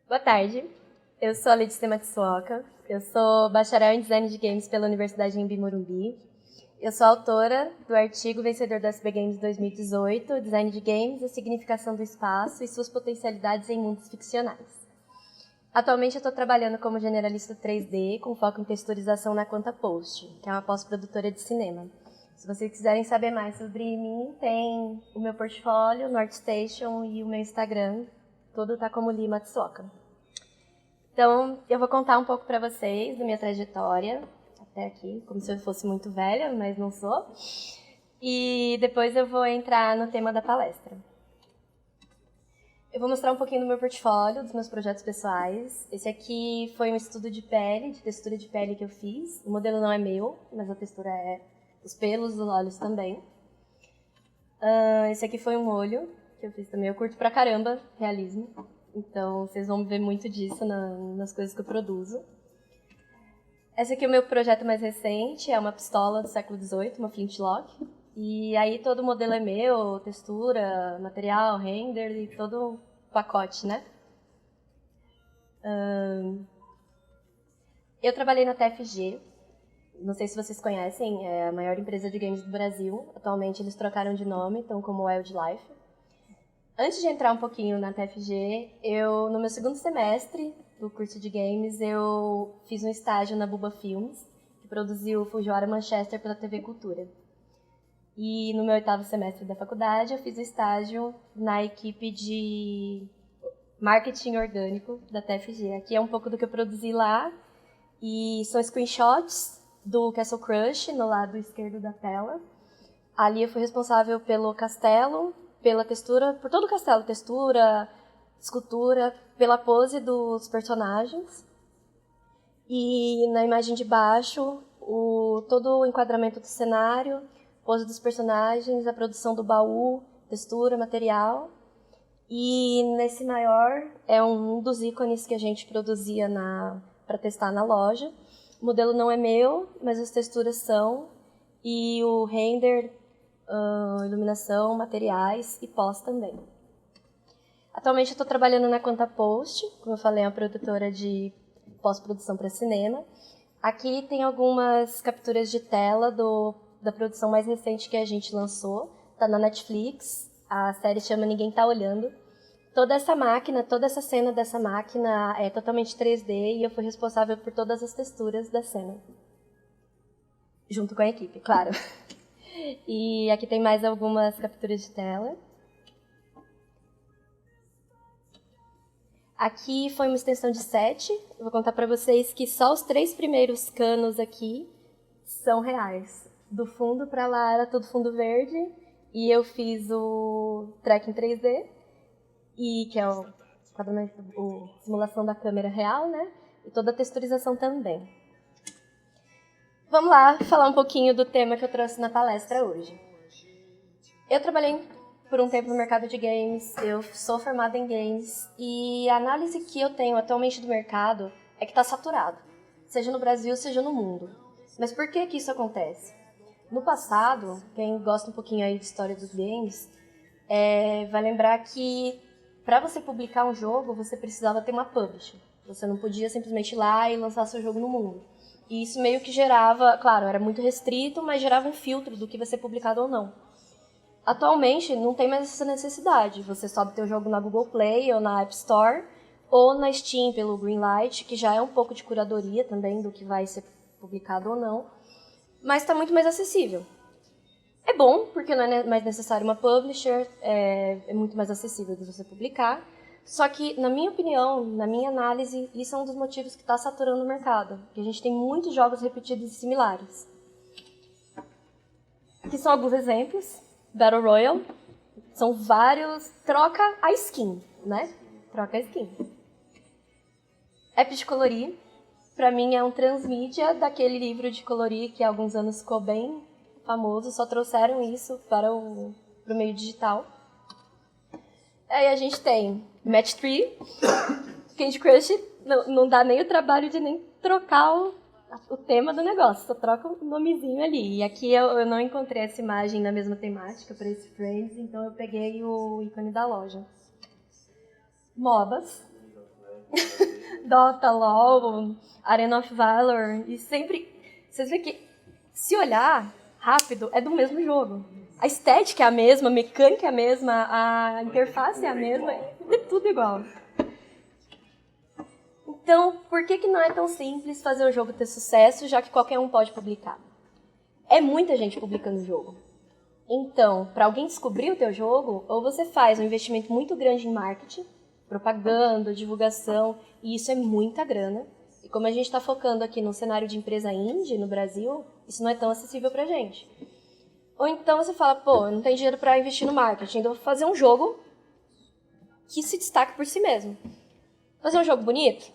Boa tarde, eu sou a Letícia Matsuoka, eu sou bacharel em Design de Games pela Universidade Embi Morumbi. Eu sou autora do artigo vencedor do SB Games 2018, Design de Games, a significação do espaço e suas potencialidades em mundos ficcionais. Atualmente eu estou trabalhando como generalista 3D, com foco em texturização na Quanta Post, que é uma pós-produtora de cinema. Se vocês quiserem saber mais sobre mim, tem o meu portfólio no ArtStation e o meu Instagram, tudo está como Li Matsuoka. Então, eu vou contar um pouco para vocês da minha trajetória, até aqui, como se eu fosse muito velha, mas não sou. E depois eu vou entrar no tema da palestra. Eu vou mostrar um pouquinho do meu portfólio, dos meus projetos pessoais. Esse aqui foi um estudo de pele, de textura de pele que eu fiz. O modelo não é meu, mas a textura é os pelos dos olhos também. Esse aqui foi um olho que eu fiz também. Eu curto pra caramba realismo. Então, vocês vão ver muito disso nas coisas que eu produzo. Esse aqui é o meu projeto mais recente, é uma pistola do século XVIII, uma flintlock. E aí todo o modelo é meu, textura, material, render e todo o pacote, né? Eu trabalhei na TFG, não sei se vocês conhecem, é a maior empresa de games do Brasil. Atualmente eles trocaram de nome, estão como Wildlife. Antes de entrar um pouquinho na TFG, no meu segundo semestre do curso de games, eu fiz um estágio na Buba Filmes, que produziu Fujiwara Manchester pela TV Cultura. E no meu 8º semestre da faculdade, eu fiz um estágio na equipe de marketing orgânico da TFG. Aqui é um pouco do que eu produzi lá, e são screenshots do Castle Crush, no lado esquerdo da tela. Ali eu fui responsável pelo castelo, pela textura, por todo o castelo, textura, escultura, pela pose dos personagens. E na imagem de baixo, todo o enquadramento do cenário, pose dos personagens, a produção do baú, textura, material. E nesse maior é um dos ícones que a gente produzia para testar na loja. O modelo não é meu, mas as texturas são. E o render, iluminação, materiais e pós também. Atualmente eu estou trabalhando na Quanta Post, como eu falei, é uma produtora de pós-produção para cinema. Aqui tem algumas capturas de tela da produção mais recente que a gente lançou, está na Netflix, a série chama Ninguém Tá Olhando. Toda essa máquina, toda essa cena dessa máquina é totalmente 3D e eu fui responsável por todas as texturas da cena. Junto com a equipe, claro. E aqui tem mais algumas capturas de tela. Aqui foi uma extensão de 7. Eu vou contar para vocês que só os 3 primeiros canos aqui são reais. Do fundo para lá era tudo fundo verde. E eu fiz o tracking 3D, que é a simulação da câmera real, né? E toda a texturização também. Vamos lá falar um pouquinho do tema que eu trouxe na palestra hoje. Eu trabalhei por um tempo no mercado de games, eu sou formada em games, e a análise que eu tenho atualmente do mercado é que está saturado, seja no Brasil, seja no mundo. Mas por que isso acontece? No passado, quem gosta um pouquinho aí de história dos games, vai lembrar que para você publicar um jogo, você precisava ter uma publisher. Você não podia simplesmente ir lá e lançar seu jogo no mundo. E isso meio que gerava, claro, era muito restrito, mas gerava um filtro do que vai ser publicado ou não. Atualmente, não tem mais essa necessidade. Você sobe teu jogo na Google Play ou na App Store, ou na Steam pelo Greenlight, que já é um pouco de curadoria também do que vai ser publicado ou não, mas está muito mais acessível. É bom, porque não é mais necessário uma publisher, é muito mais acessível de você publicar. Só que, na minha opinião, na minha análise, isso é um dos motivos que está saturando o mercado. Que a gente tem muitos jogos repetidos e similares. Aqui são alguns exemplos. Battle Royale. São vários... Troca a skin, né? Troca a skin. App de colorir. Pra mim é um transmídia daquele livro de colorir que há alguns anos ficou bem famoso. Só trouxeram isso para o meio digital. Aí a gente tem Match 3, Candy Crush, não dá nem o trabalho de nem trocar o tema do negócio, só troca o nomezinho ali. E aqui eu não encontrei essa imagem na mesma temática para esse Friends, então eu peguei o ícone da loja. MOBAs. Dota, LoL, Arena of Valor, e sempre... Vocês veem que, se olhar rápido, é do mesmo jogo. A estética é a mesma, a mecânica é a mesma, a interface é a mesma, é tudo igual. Então, por que não é tão simples fazer o jogo ter sucesso, já que qualquer um pode publicar? É muita gente publicando o jogo. Então, para alguém descobrir o teu jogo, ou você faz um investimento muito grande em marketing, propaganda, divulgação, e isso é muita grana. E como a gente está focando aqui no cenário de empresa indie no Brasil, isso não é tão acessível pra gente. Ou então você fala, pô, eu não tenho dinheiro para investir no marketing, então eu vou fazer um jogo que se destaque por si mesmo. Fazer um jogo bonito?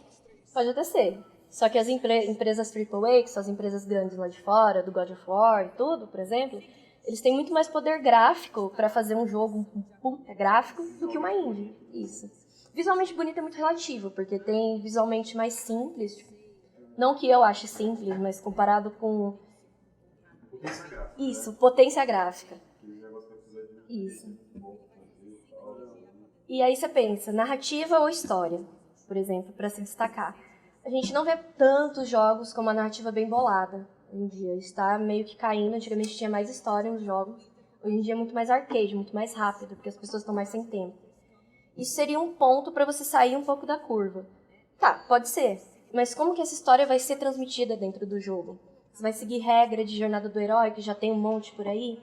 Pode até ser. Só que as empresas AAA, que são as empresas grandes lá de fora, do God of War e tudo, por exemplo, eles têm muito mais poder gráfico para fazer um jogo, um puta gráfico, do que uma indie. Isso. Visualmente bonito é muito relativo, porque tem visualmente mais simples. Tipo, não que eu ache simples, mas comparado com... Potência gráfica. Isso, potência gráfica. Isso. E aí você pensa, narrativa ou história, por exemplo, para se destacar. A gente não vê tantos jogos com uma narrativa bem bolada hoje em dia. Está meio que caindo, antigamente tinha mais história nos jogos. Hoje em dia é muito mais arcade, muito mais rápido, porque as pessoas estão mais sem tempo. Isso seria um ponto para você sair um pouco da curva. Tá, pode ser, mas como que essa história vai ser transmitida dentro do jogo? Você vai seguir regra de jornada do herói, que já tem um monte por aí?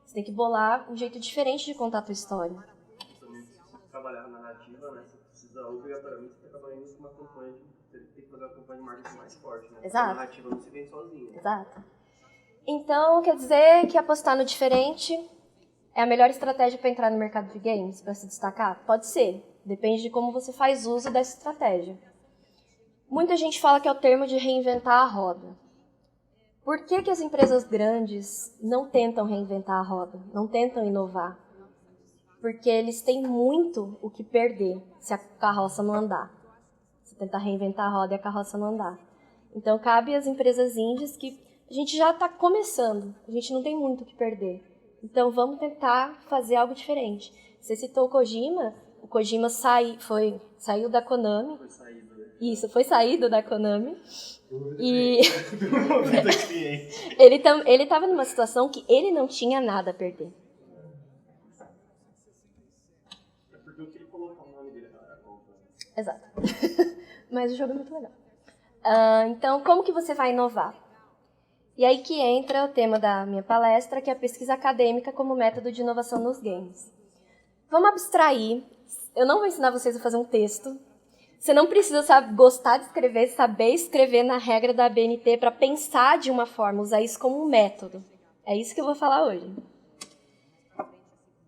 Você tem que bolar um jeito diferente de contar a tua história. Também precisa trabalhar na narrativa, né? Você precisa obrigatoriamente estar trabalhando com uma campanha você tem que fazer uma campanha de marketing mais forte, né? Exato. A narrativa não se vende sozinha. Exato. Então, quer dizer que apostar no diferente é a melhor estratégia para entrar no mercado de games, para se destacar? Pode ser. Depende de como você faz uso dessa estratégia. Muita gente fala que é o termo de reinventar a roda. Por que as empresas grandes não tentam reinventar a roda? Não tentam inovar? Porque eles têm muito o que perder se a carroça não andar. Se tentar reinventar a roda e a carroça não andar. Então, cabe às empresas indies que a gente já está começando, a gente não tem muito o que perder. Então, vamos tentar fazer algo diferente. Você citou o Kojima saiu da Konami. Foi saído, né? Isso, foi saído da Konami. E cliente. ele estava numa situação que ele não tinha nada a perder. É porque o que ele colocou o nome dele na conta. Exato. Mas o jogo é muito legal. Então, como que você vai inovar? E aí que entra o tema da minha palestra, que é a pesquisa acadêmica como método de inovação nos games. Vamos abstrair. Eu não vou ensinar vocês a fazer um texto. Você não precisa gostar de escrever, saber escrever na regra da ABNT para pensar de uma forma, usar isso como um método. É isso que eu vou falar hoje.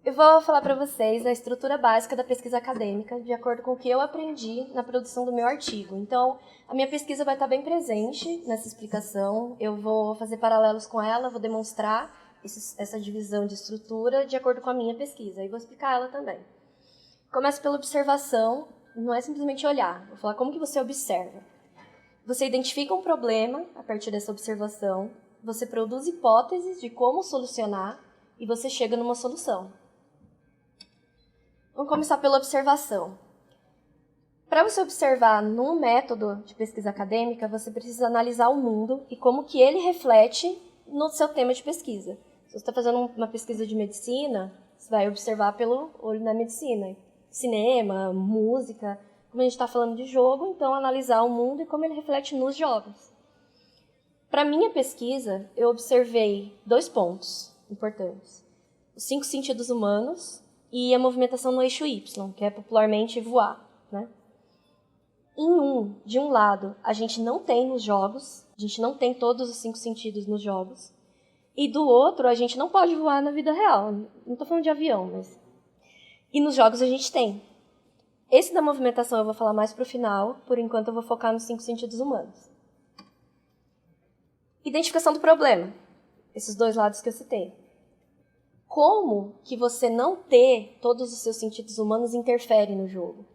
Eu vou falar para vocês a estrutura básica da pesquisa acadêmica, de acordo com o que eu aprendi na produção do meu artigo. Então, a minha pesquisa vai estar bem presente nessa explicação. Eu vou fazer paralelos com ela, vou demonstrar essa divisão de estrutura de acordo com a minha pesquisa. E vou explicar ela também. Começo pela observação, não é simplesmente olhar. Vou falar como que você observa. Você identifica um problema a partir dessa observação, você produz hipóteses de como solucionar e você chega numa solução. Vamos começar pela observação. Para você observar num método de pesquisa acadêmica, você precisa analisar o mundo e como que ele reflete no seu tema de pesquisa. Se você está fazendo uma pesquisa de medicina, você vai observar pelo olho da medicina. Cinema, música, como a gente está falando de jogo, então analisar o mundo e como ele reflete nos jogos. Para minha pesquisa, eu observei 2 pontos importantes. Os 5 sentidos humanos e a movimentação no eixo Y, que é popularmente voar, né? De um lado, a gente não tem nos jogos, a gente não tem todos os 5 sentidos nos jogos, e do outro, a gente não pode voar na vida real. Não estou falando de avião, mas... E nos jogos a gente tem. Esse da movimentação eu vou falar mais para o final, por enquanto eu vou focar nos 5 sentidos humanos. Identificação do problema. Esses 2 lados que eu citei. Como que você não ter todos os seus sentidos humanos interfere no jogo?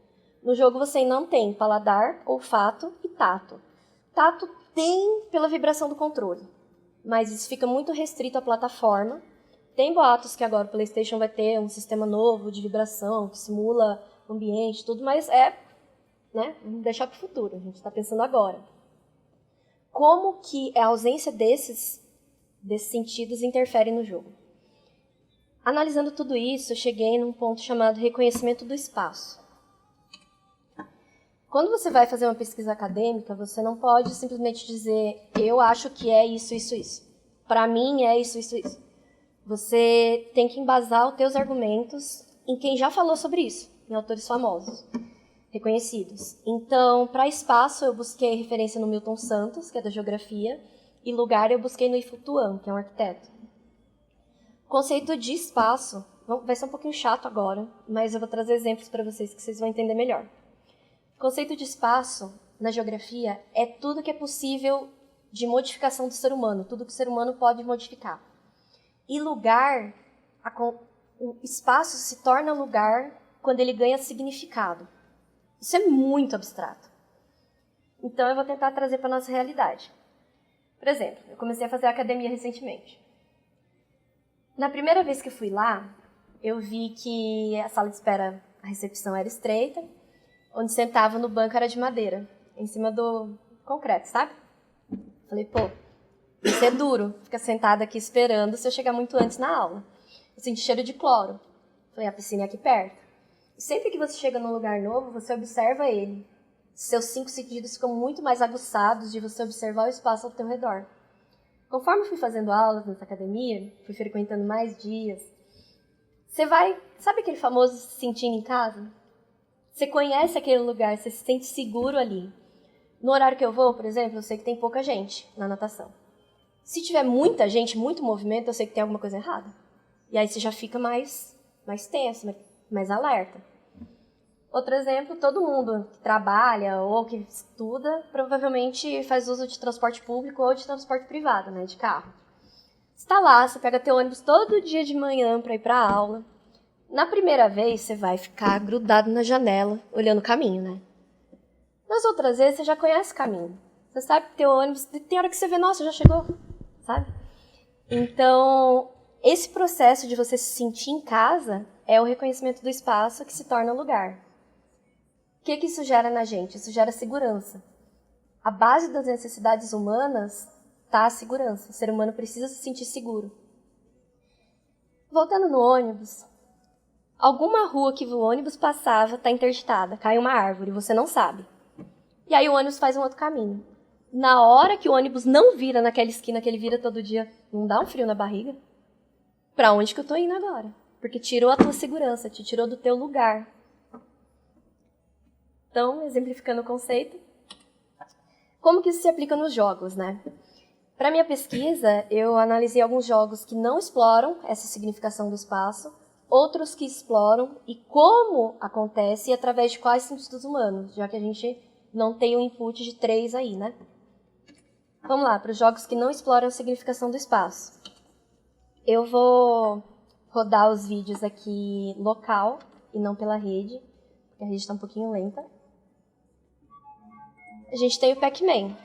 No jogo você não tem paladar, olfato e tato. Tato tem pela vibração do controle, mas isso fica muito restrito à plataforma. Tem boatos que agora o PlayStation vai ter um sistema novo de vibração, que simula o ambiente, tudo, mas é né? Vamos deixar para o futuro, a gente está pensando agora. Como que a ausência desses sentidos interfere no jogo? Analisando tudo isso, eu cheguei num ponto chamado reconhecimento do espaço. Quando você vai fazer uma pesquisa acadêmica, você não pode simplesmente dizer eu acho que é isso, isso, isso. Para mim é isso, isso, isso. Você tem que embasar os teus argumentos em quem já falou sobre isso, em autores famosos, reconhecidos. Então, para espaço, eu busquei referência no Milton Santos, que é da geografia, e lugar eu busquei no Ifu Tuan, que é um arquiteto. O conceito de espaço vai ser um pouquinho chato agora, mas eu vou trazer exemplos para vocês que vocês vão entender melhor. O conceito de espaço, na geografia, é tudo que é possível de modificação do ser humano, tudo que o ser humano pode modificar. E lugar, o espaço se torna lugar quando ele ganha significado. Isso é muito abstrato. Então, eu vou tentar trazer para a nossa realidade. Por exemplo, eu comecei a fazer academia recentemente. Na primeira vez que eu fui lá, eu vi que a sala de espera, a recepção era estreita, onde sentava no banco era de madeira, em cima do concreto, sabe? Falei, pô, isso é duro, ficar sentada aqui esperando se eu chegar muito antes na aula. Eu senti cheiro de cloro. Falei, a piscina é aqui perto. E sempre que você chega num lugar novo, você observa ele. Seus 5 sentidos ficam muito mais aguçados de você observar o espaço ao teu redor. Conforme eu fui fazendo aulas nessa academia, fui frequentando mais dias, você vai, sabe aquele famoso se sentindo em casa? Você conhece aquele lugar, você se sente seguro ali. No horário que eu vou, por exemplo, eu sei que tem pouca gente na natação. Se tiver muita gente, muito movimento, eu sei que tem alguma coisa errada. E aí você já fica mais tenso, mais alerta. Outro exemplo, todo mundo que trabalha ou que estuda provavelmente faz uso de transporte público ou de transporte privado, né, de carro. Você está lá, você pega teu ônibus todo dia de manhã para ir para a aula. Na primeira vez, você vai ficar grudado na janela, olhando o caminho, né? Nas outras vezes, você já conhece o caminho. Você sabe que teu ônibus, tem hora que você vê, nossa, já chegou, sabe? Então, esse processo de você se sentir em casa é o reconhecimento do espaço que se torna lugar. O que isso gera na gente? Isso gera segurança. A base das necessidades humanas está a segurança. O ser humano precisa se sentir seguro. Voltando no ônibus, alguma rua que o ônibus passava está interditada, cai uma árvore, você não sabe. E aí o ônibus faz um outro caminho. Na hora que o ônibus não vira naquela esquina que ele vira todo dia, não dá um frio na barriga? Para onde que eu estou indo agora? Porque tirou a tua segurança, te tirou do teu lugar. Então, exemplificando o conceito, como que isso se aplica nos jogos, né? Para minha pesquisa, eu analisei alguns jogos que não exploram essa significação do espaço, outros que exploram e como acontece e através de quais sentidos humanos, já que a gente não tem um input de 3 aí, né? Vamos lá, para os jogos que não exploram a significação do espaço. Eu vou rodar os vídeos aqui local e não pela rede, porque a rede está um pouquinho lenta. A gente tem o Pac-Man.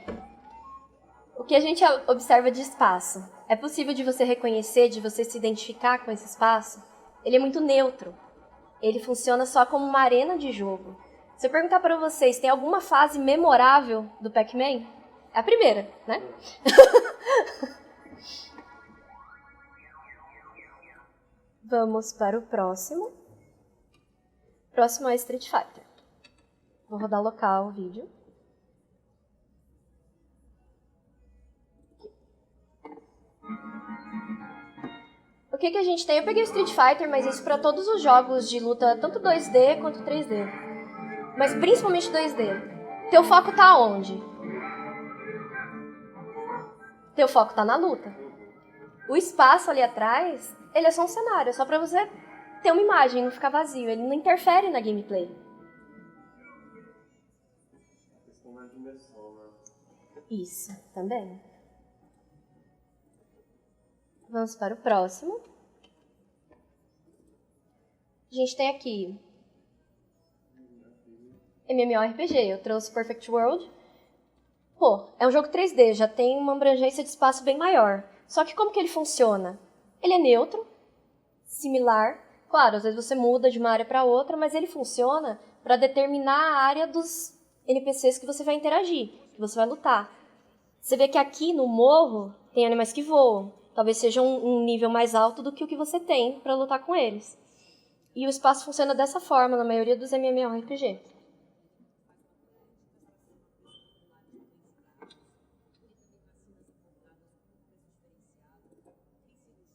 O que a gente observa de espaço? É possível de você reconhecer, de você se identificar com esse espaço? Ele é muito neutro. Ele funciona só como uma arena de jogo. Se eu perguntar para vocês, tem alguma fase memorável do Pac-Man? É a primeira, né? Vamos para o próximo. Próximo é Street Fighter. Vou rodar local o vídeo. O que a gente tem? Eu peguei o Street Fighter, mas isso para todos os jogos de luta, tanto 2D quanto 3D. Mas principalmente 2D. Teu foco tá onde? Teu foco tá na luta. O espaço ali atrás, ele é só um cenário, é só pra você ter uma imagem, não ficar vazio. Ele não interfere na gameplay. Questão da dimensão, né? Isso, também. Vamos para o próximo. A gente tem aqui MMORPG. Eu trouxe Perfect World. Pô, é um jogo 3D, já tem uma abrangência de espaço bem maior. Só que como que ele funciona? Ele é neutro, similar. Claro, às vezes você muda de uma área para outra, mas ele funciona para determinar a área dos NPCs que você vai interagir, que você vai lutar. Você vê que aqui no morro tem animais que voam. Talvez seja um nível mais alto do que o que você tem para lutar com eles. E o espaço funciona dessa forma na maioria dos MMORPG.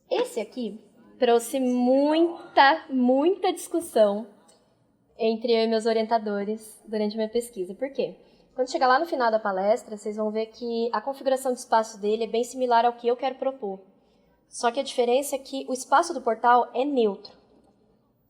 Esse aqui trouxe muita discussão entre eu e meus orientadores durante a minha pesquisa. Por quê? Quando chegar lá no final da palestra, vocês vão ver que a configuração de espaço dele é bem similar ao que eu quero propor. Só que a diferença é que o espaço do portal é neutro.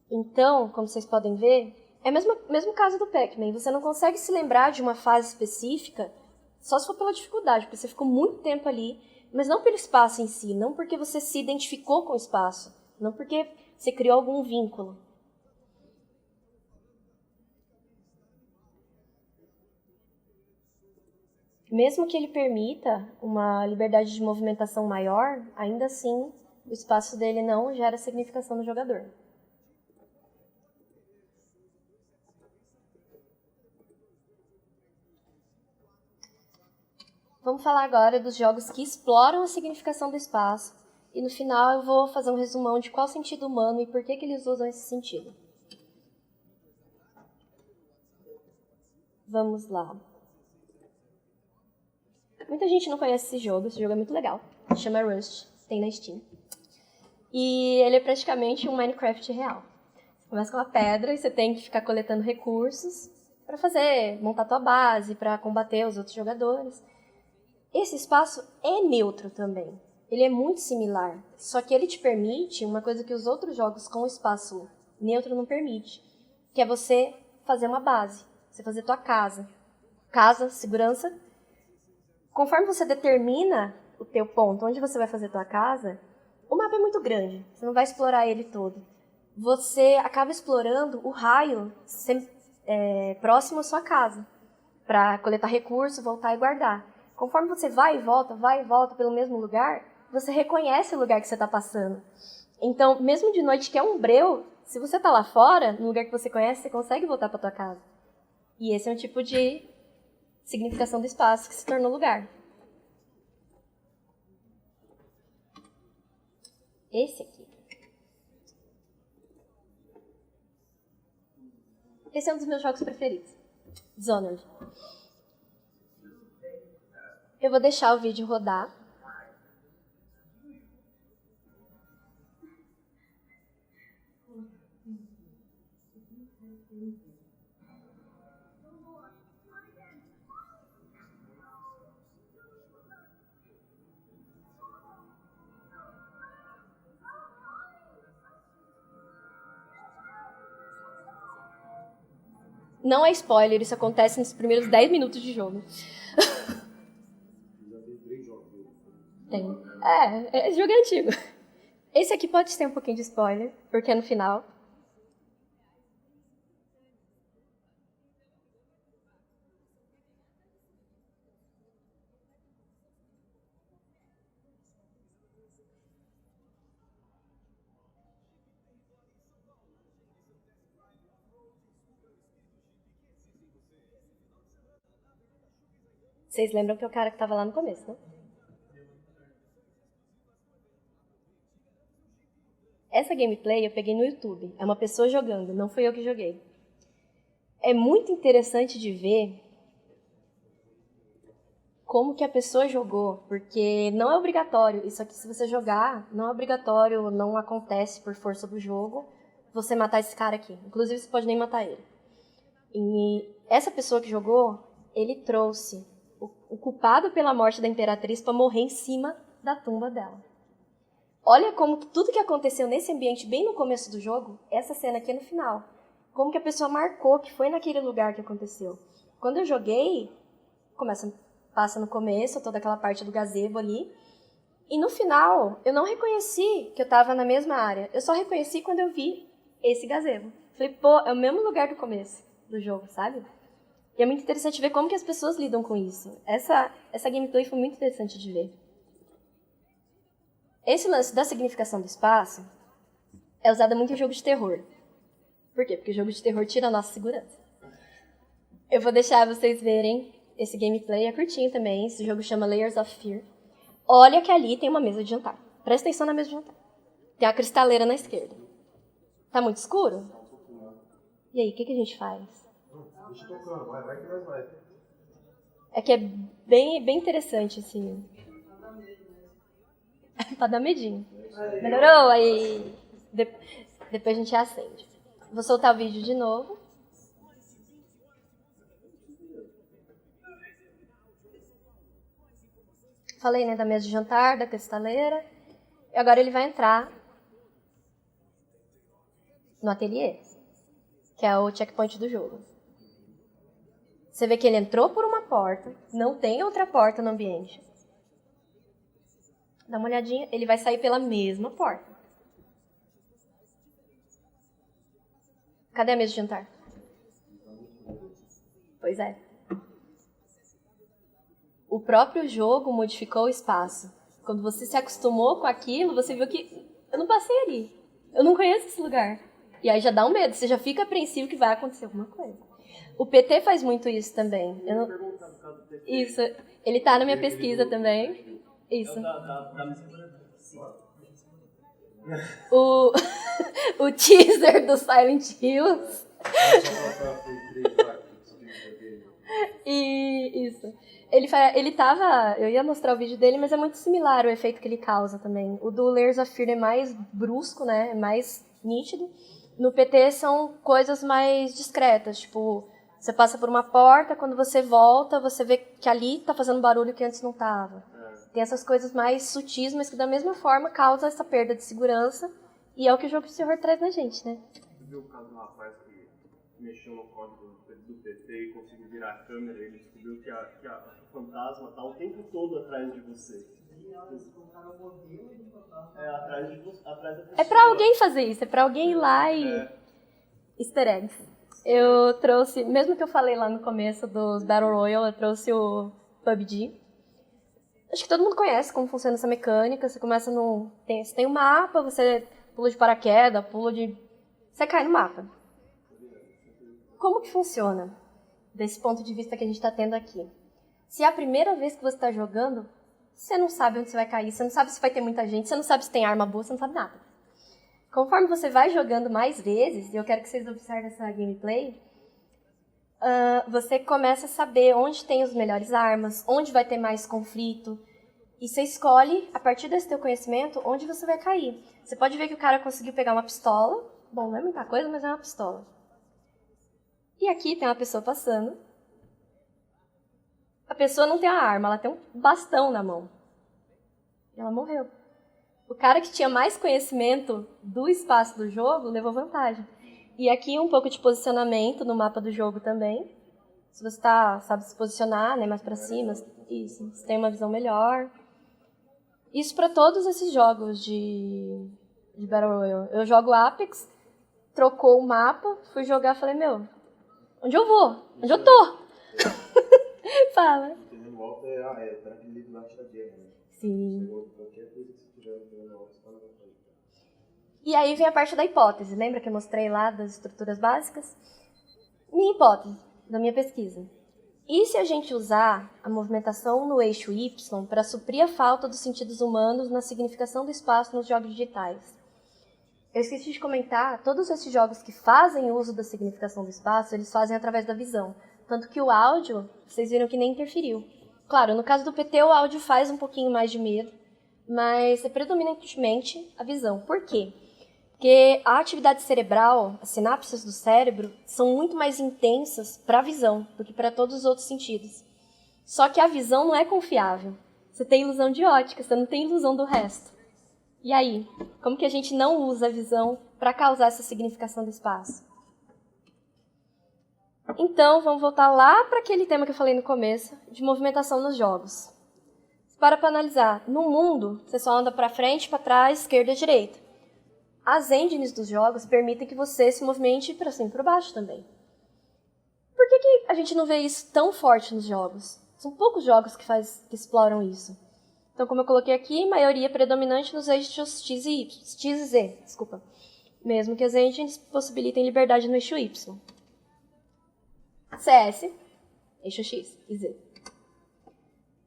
Então, como vocês podem ver, é o mesmo caso do Pac-Man. Você não consegue se lembrar de uma fase específica só se for pela dificuldade, porque você ficou muito tempo ali, mas não pelo espaço em si, não porque você se identificou com o espaço, não porque você criou algum vínculo. Mesmo que ele permita uma liberdade de movimentação maior, ainda assim, o espaço dele não gera significação no jogador. Vamos falar agora dos jogos que exploram a significação do espaço, e no final eu vou fazer um resumão de qual sentido humano e por que eles usam esse sentido. Vamos lá. Muita gente não conhece esse jogo é muito legal. Chama Rust, tem na Steam. E ele é praticamente um Minecraft real. Você começa com uma pedra e você tem que ficar coletando recursos para montar tua base, para combater os outros jogadores. Esse espaço é neutro também. Ele é muito similar, só que ele te permite uma coisa que os outros jogos com espaço neutro não permite, que é você fazer uma base, você fazer tua casa. Casa, segurança. Conforme você determina o teu ponto, onde você vai fazer tua casa, o mapa é muito grande, você não vai explorar ele todo. Você acaba explorando o raio próximo à sua casa, para coletar recursos, voltar e guardar. Conforme você vai e volta pelo mesmo lugar, você reconhece o lugar que você está passando. Então, mesmo de noite que é um breu, se você está lá fora, no lugar que você conhece, você consegue voltar para tua casa. E esse é um tipo de significação do espaço que se tornou lugar. Esse aqui. Esse é um dos meus jogos preferidos. Dishonored. Eu vou deixar o vídeo rodar. Não é spoiler, isso acontece nos primeiros 10 minutos de jogo. Tem. Esse jogo é antigo. Esse aqui pode ter um pouquinho de spoiler, porque é no final. Vocês lembram que é o cara que estava lá no começo, né? Essa gameplay eu peguei no YouTube. É uma pessoa jogando, não fui eu que joguei. É muito interessante de ver como que a pessoa jogou, porque não é obrigatório. Isso aqui, se você jogar, não é obrigatório, não acontece por força do jogo você matar esse cara aqui. Inclusive, você pode nem matar ele. E essa pessoa que jogou, ele trouxe o culpado pela morte da Imperatriz para morrer em cima da tumba dela. Olha como que tudo que aconteceu nesse ambiente bem no começo do jogo, essa cena aqui é no final. Como que a pessoa marcou que foi naquele lugar que aconteceu. Quando eu joguei, passa no começo, toda aquela parte do gazebo ali. E no final, eu não reconheci que eu estava na mesma área. Eu só reconheci quando eu vi esse gazebo. Falei, pô, é o mesmo lugar do começo do jogo, sabe? E é muito interessante ver como que as pessoas lidam com isso. Essa gameplay foi muito interessante de ver. Esse lance da significação do espaço é usado muito em jogo de terror. Por quê? Porque jogo de terror tira a nossa segurança. Eu vou deixar vocês verem esse gameplay, é curtinho também. Esse jogo chama Layers of Fear. Olha que ali tem uma mesa de jantar. Presta atenção na mesa de jantar. Tem a cristaleira na esquerda. Tá muito escuro? E aí, o que a gente faz? Deixa tocando, vai que nós vai. É que é bem interessante, assim. Pra dar medinho. Melhorou? Aí depois a gente acende. Vou soltar o vídeo de novo. Falei, né, da mesa de jantar, da cristaleira. E agora ele vai entrar no ateliê, que é o checkpoint do jogo. Você vê que ele entrou por uma porta, não tem outra porta no ambiente. Dá uma olhadinha, ele vai sair pela mesma porta. Cadê a mesa de jantar? Pois é. O próprio jogo modificou o espaço. Quando você se acostumou com aquilo, você viu que eu não passei ali. Eu não conheço esse lugar. E aí já dá um medo, você já fica apreensivo que vai acontecer alguma coisa. O PT faz muito isso também. Isso, ele tá na minha pesquisa também. Isso. O teaser do Silent Hills. E isso. Ele tava... Eu ia mostrar o vídeo dele, mas é muito similar o efeito que ele causa também. O do Layers of Fear é mais brusco, né? É mais nítido. No PT são coisas mais discretas. Tipo, você passa por uma porta, quando você volta, você vê que ali tá fazendo barulho que antes não tava. Tem essas coisas mais sutis, mas que da mesma forma causa essa perda de segurança. E é o que o jogo de terror traz na gente, né? Você viu o caso do rapaz que mexeu no código do PT e conseguiu virar a câmera e ele descobriu que a fantasma tá o tempo todo atrás de você. É, atrás da pessoa. É pra alguém fazer isso, é pra alguém ir lá e... Easter eggs. Eu trouxe, mesmo que eu falei lá no começo dos Battle Royale, eu trouxe o PUBG. Acho que todo mundo conhece como funciona essa mecânica. Você começa no... Você tem um mapa, você pula de paraquedas, você cai no mapa. Como que funciona? Desse ponto de vista que a gente está tendo aqui. Se é a primeira vez que você está jogando, você não sabe onde você vai cair, você não sabe se vai ter muita gente, você não sabe se tem arma boa, você não sabe nada. Conforme você vai jogando mais vezes, e eu quero que vocês observem essa gameplay, você começa a saber onde tem as melhores armas, onde vai ter mais conflito, e você escolhe, a partir desse teu conhecimento, onde você vai cair. Você pode ver que o cara conseguiu pegar uma pistola, bom, não é muita coisa, mas é uma pistola. E aqui tem uma pessoa passando. A pessoa não tem a arma, ela tem um bastão na mão. E ela morreu. O cara que tinha mais conhecimento do espaço do jogo levou vantagem. E aqui um pouco de posicionamento no mapa do jogo também. Se você sabe se posicionar, né, mais pra cima, isso, você tem uma visão melhor. Isso para todos esses jogos de Battle Royale. Eu jogo Apex, trocou o mapa, fui jogar e falei, meu, onde eu vou? Onde eu tô? Fala. Entendendo alto é tranquilidade na arte da guerra, né? Sim. Qualquer coisa que você tiver entendendo alto, você tá na vantagem. E aí vem a parte da hipótese. Lembra que eu mostrei lá das estruturas básicas? Minha hipótese, da minha pesquisa. E se a gente usar a movimentação no eixo Y para suprir a falta dos sentidos humanos na significação do espaço nos jogos digitais? Eu esqueci de comentar, todos esses jogos que fazem uso da significação do espaço, eles fazem através da visão. Tanto que o áudio, vocês viram que nem interferiu. Claro, no caso do PT, o áudio faz um pouquinho mais de medo, mas é predominantemente a visão. Por quê? Porque a atividade cerebral, as sinapses do cérebro, são muito mais intensas para a visão do que para todos os outros sentidos. Só que a visão não é confiável. Você tem ilusão de ótica, você não tem ilusão do resto. E aí, como que a gente não usa a visão para causar essa significação do espaço? Então, vamos voltar lá para aquele tema que eu falei no começo, de movimentação nos jogos. Para analisar, no mundo, você só anda para frente, para trás, esquerda e direita. As engines dos jogos permitem que você se movimente para cima e para baixo também. Por que a gente não vê isso tão forte nos jogos? São poucos jogos que exploram isso. Então, como eu coloquei aqui, maioria predominante nos eixos X e Z, mesmo que as engines possibilitem liberdade no eixo Y. CS, eixo X e Z.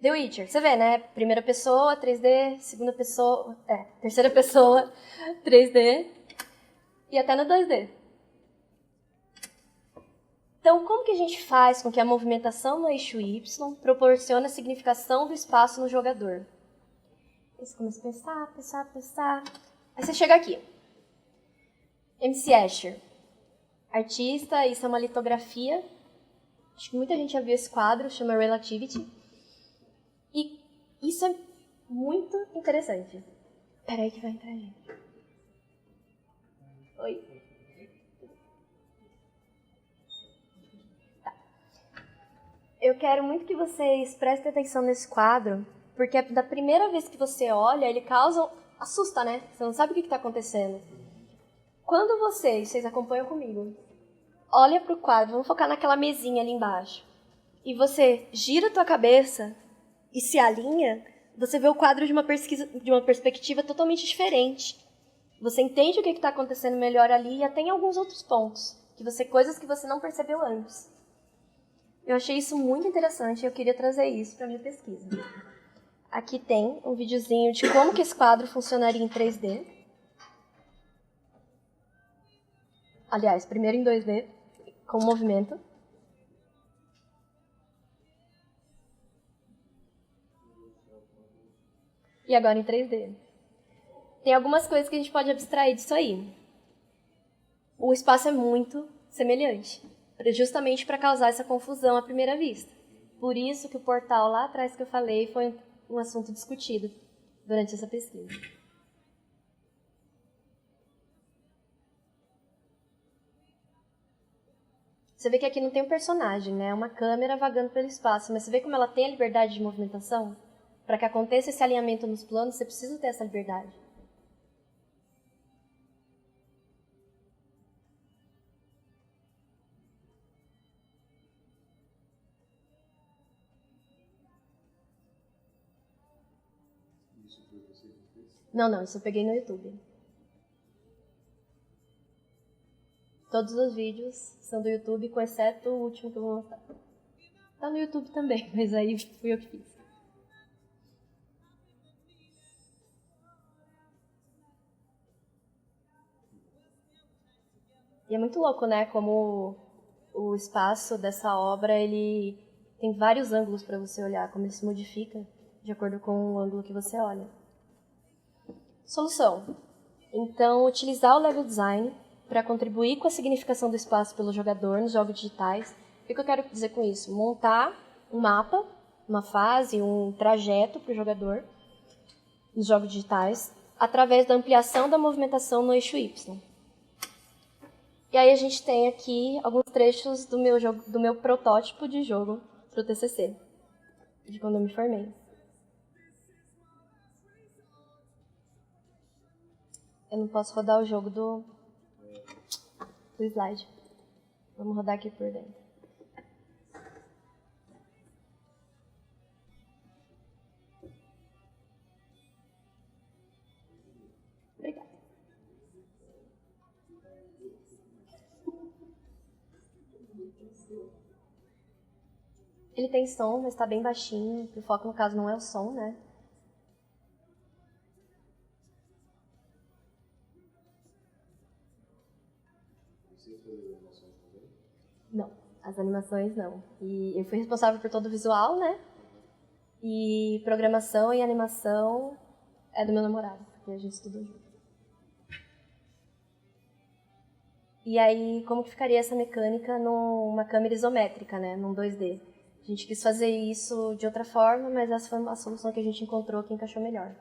The Witcher, você vê, né? Primeira pessoa, 3D, segunda pessoa, terceira pessoa, 3D e até no 2D. Então, como que a gente faz com que a movimentação no eixo Y proporcione a significação do espaço no jogador? Aí você começa a pensar. Aí você chega aqui. MC Escher, artista, isso é uma litografia. Acho que muita gente já viu esse quadro, chama Relativity. E isso é muito interessante. Peraí que vai entrar gente. Oi. Tá. Eu quero muito que vocês prestem atenção nesse quadro, porque da primeira vez que você olha, ele assusta, né? Você não sabe o que está acontecendo. Quando vocês acompanham comigo, olha para o quadro, vamos focar naquela mesinha ali embaixo, e você gira a tua cabeça e se alinha, você vê o quadro de uma perspectiva totalmente diferente. Você entende o que está acontecendo melhor ali e até em alguns outros pontos, coisas que você não percebeu antes. Eu achei isso muito interessante e eu queria trazer isso para a minha pesquisa. Aqui tem um videozinho de como que esse quadro funcionaria em 3D. Aliás, primeiro em 2D, com movimento. E agora em 3D. Tem algumas coisas que a gente pode abstrair disso aí. O espaço é muito semelhante, justamente para causar essa confusão à primeira vista. Por isso que o portal lá atrás que eu falei foi um assunto discutido durante essa pesquisa. Você vê que aqui não tem um personagem, né? É uma câmera vagando pelo espaço, mas você vê como ela tem a liberdade de movimentação? Para que aconteça esse alinhamento nos planos, você precisa ter essa liberdade. Isso foi você que fez? Não, isso eu peguei no YouTube. Todos os vídeos são do YouTube, com exceto o último que eu vou mostrar. Tá no YouTube também, mas aí fui eu que fiz. E é muito louco, né? Como o espaço dessa obra, ele tem vários ângulos para você olhar, como ele se modifica de acordo com o ângulo que você olha. Solução. Então, utilizar o level design para contribuir com a significação do espaço pelo jogador nos jogos digitais. O que eu quero dizer com isso? Montar um mapa, uma fase, um trajeto para o jogador nos jogos digitais, através da ampliação da movimentação no eixo Y. E aí a gente tem aqui alguns trechos do meu protótipo de jogo para o TCC, de quando eu me formei. Eu não posso rodar o jogo do slide. Vamos rodar aqui por dentro. Obrigada. Ele tem som, mas está bem baixinho. O foco, no caso, não é o som, né? Você fez as animações também? Não, as animações não. E eu fui responsável por todo o visual, né? E programação e animação é do meu namorado, porque a gente estudou junto. E aí, como que ficaria essa mecânica numa câmera isométrica, né? Num 2D? A gente quis fazer isso de outra forma, mas essa foi a solução que a gente encontrou que encaixou melhor.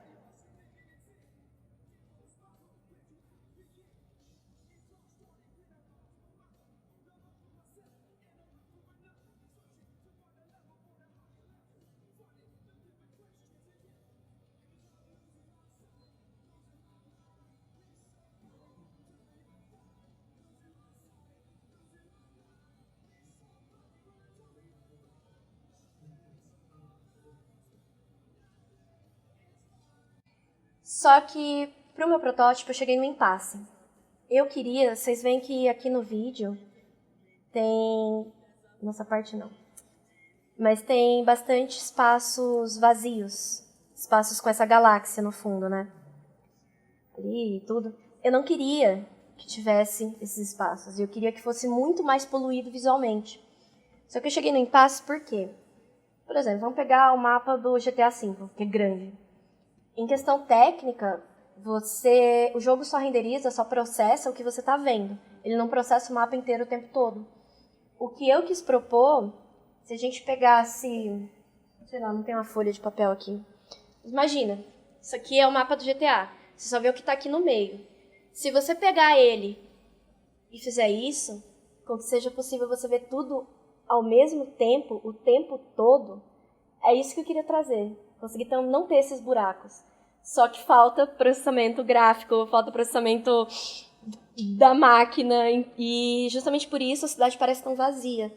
Só que, para o meu protótipo, eu cheguei no impasse. Vocês veem que aqui no vídeo tem Nossa parte não. Mas tem bastante espaços vazios. Espaços com essa galáxia no fundo, né? Ali e tudo. Eu não queria que tivesse esses espaços. Eu queria que fosse muito mais poluído visualmente. Só que eu cheguei no impasse por quê? Por exemplo, vamos pegar o mapa do GTA V, que é grande. Em questão técnica, o jogo só renderiza, só processa o que você está vendo. Ele não processa o mapa inteiro o tempo todo. O que eu quis propor, se a gente pegasse... Sei lá, não tem uma folha de papel aqui. Imagina, isso aqui é o mapa do GTA. Você só vê o que está aqui no meio. Se você pegar ele e fizer isso, com que seja possível você ver tudo ao mesmo tempo, o tempo todo, é isso que eu queria trazer. Conseguir então não ter esses buracos. Só que falta processamento gráfico, falta processamento da máquina, e justamente por isso a cidade parece tão vazia.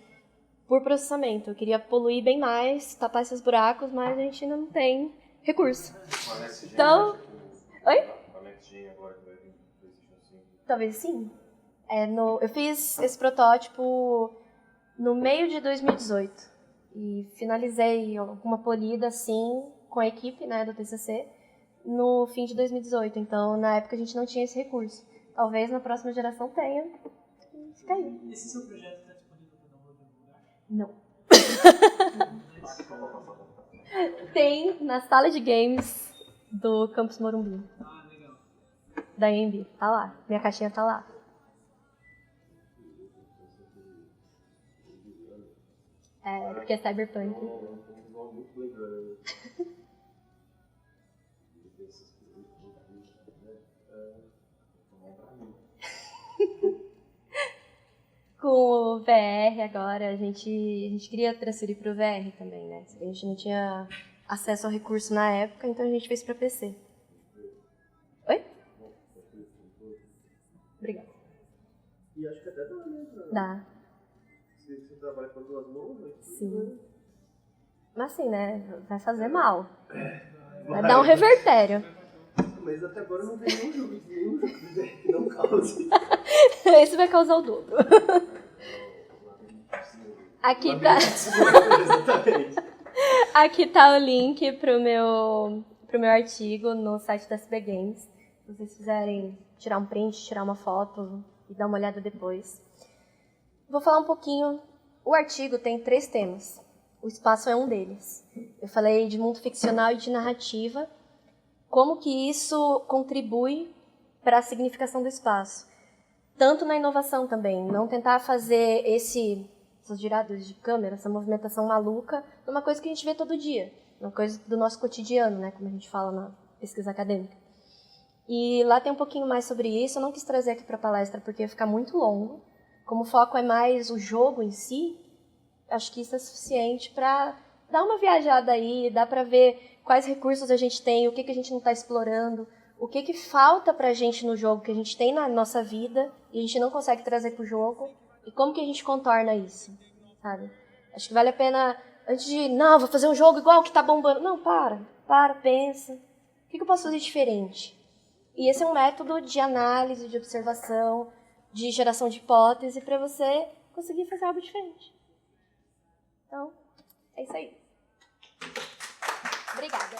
Por processamento. Eu queria poluir bem mais, tapar esses buracos, mas a gente ainda não tem recurso. Então... Oi? Talvez sim. Eu fiz esse protótipo no meio de 2018 e finalizei alguma polida assim com a equipe, né, do TCC no fim de 2018. Então, na época a gente não tinha esse recurso. Talvez na próxima geração tenha. Fica aí. Esse seu projeto está disponível para download em algum lugar? Não. Tem na sala de games do Campus Morumbi. Ah, legal. Da AMB. Tá lá. Minha caixinha tá lá. Porque é Cyberpunk. Com o VR agora, a gente queria transferir para o VR também, né? A gente não tinha acesso ao recurso na época, então a gente fez para PC. Oi? Obrigada. E acho que até dá, né? Dá. Você trabalha com as duas mãos, né? Sim. Mas assim, né? Vai fazer mal. Vai dar um revertério. Mas até agora não tem nenhum jogo que não cause. Esse vai causar o dobro. Aqui tá... Aqui tá o link pro meu artigo no site da SB Games. Se vocês quiserem tirar um print, tirar uma foto e dar uma olhada depois. Vou falar um pouquinho. O artigo tem 3 temas. O espaço é um deles. Eu falei de mundo ficcional e de narrativa. Como que isso contribui para a significação do espaço. Tanto na inovação também. Não tentar fazer essas giradas de câmera, essa movimentação maluca, numa coisa que a gente vê todo dia. Uma coisa do nosso cotidiano, né? Como a gente fala na pesquisa acadêmica. E lá tem um pouquinho mais sobre isso. Eu não quis trazer aqui para a palestra porque ia ficar muito longo. Como o foco é mais o jogo em si, acho que isso é suficiente para dar uma viajada aí, dá para ver quais recursos a gente tem, o que a gente não está explorando, o que falta para a gente no jogo, que a gente tem na nossa vida e a gente não consegue trazer para o jogo, e como que a gente contorna isso, sabe? Acho que vale a pena, antes de, não, vou fazer um jogo igual que está bombando. Não, para, pensa. O que eu posso fazer diferente? E esse é um método de análise, de observação, de geração de hipótese para você conseguir fazer algo diferente. Então, é isso aí. Obrigada.